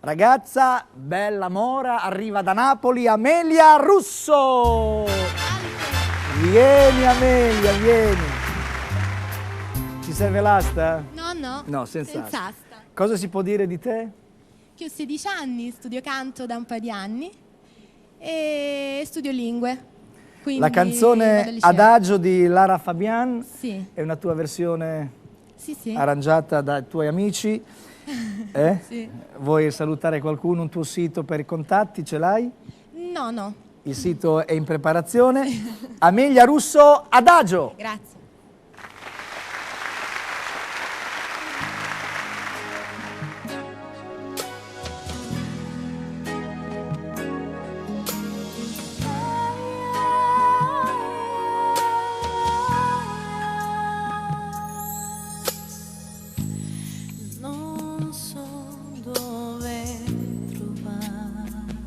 Ragazza bella mora, arriva da Napoli, Amelia Russo. Vieni Amelia, vieni. Ti serve l'asta? No, No, senza asta. asta. Cosa si può dire di te? Che ho 16 anni, studio canto da un paio di anni e studio lingue. Quindi La vado al canzone liceo. Adagio di Lara Fabian Sì, è una tua versione sì. arrangiata dai tuoi amici. Sì. Vuoi salutare qualcuno, un tuo sito per i contatti, ce l'hai? No. Il sito è in preparazione. Amelia Russo, Adagio. Grazie. Non so dove trovarti,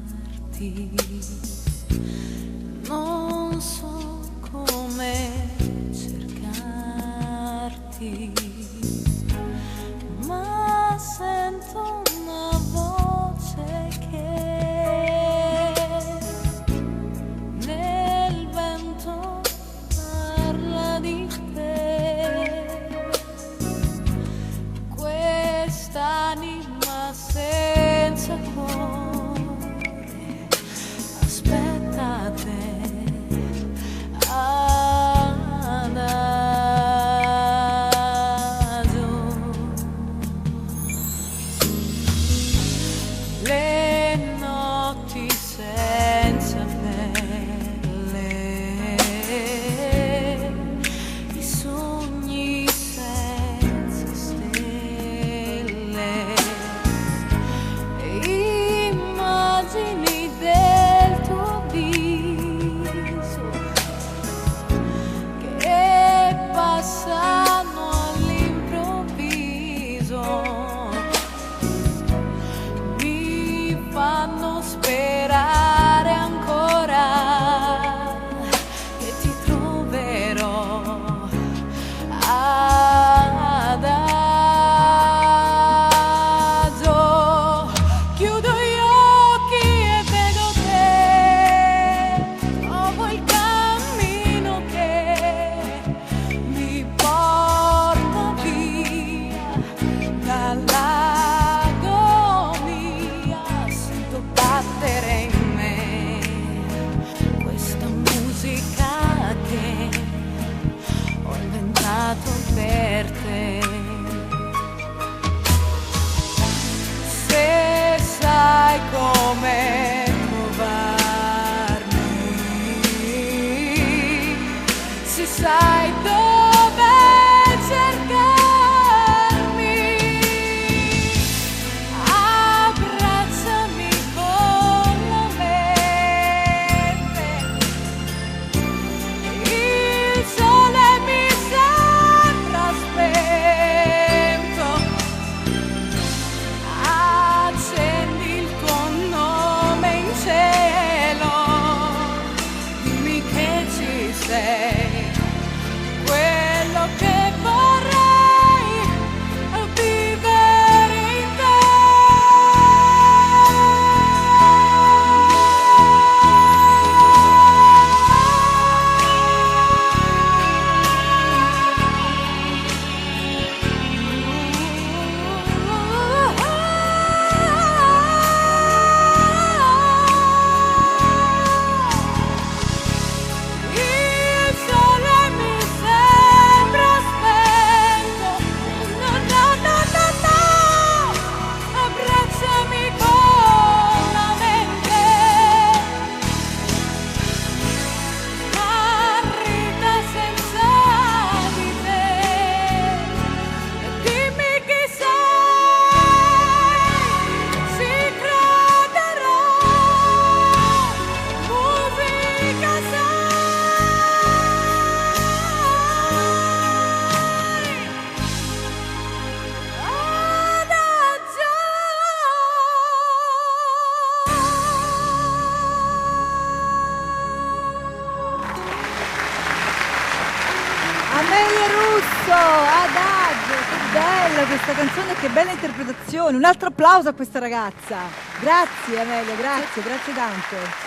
non so come cercarti, ma sento una voce che nel vento parla di te. Quest'anima senza cuore aspetta te, adagio. Le notti senza pelle, i sogni senza stelle, immagini del tuo viso che passano all'improvviso, mi fanno sperare ancora che ti troverò, adagio. Chiudo gli occhi e vedo te, trovo il cammino che mi porta via dall'agonia. Sento battere in me questa musica che ho inventato per te. Se sai come trovarmi, se sai dove cercarmi, abbracciami con la mente. Il sole mi sembra spento, accendi il tuo nome in cielo, dimmi che ci sei, quello che vorrei è vivere in te. Il sole mi sembra spento, no, abbracciami con la mente, smarrita senza di te, dimmi chi sei, ci crederò, musica Amelia Russo, Adagio, che bello! bella questa canzone, che bella interpretazione. Un altro applauso a questa ragazza. Grazie Amelia, grazie, grazie tanto.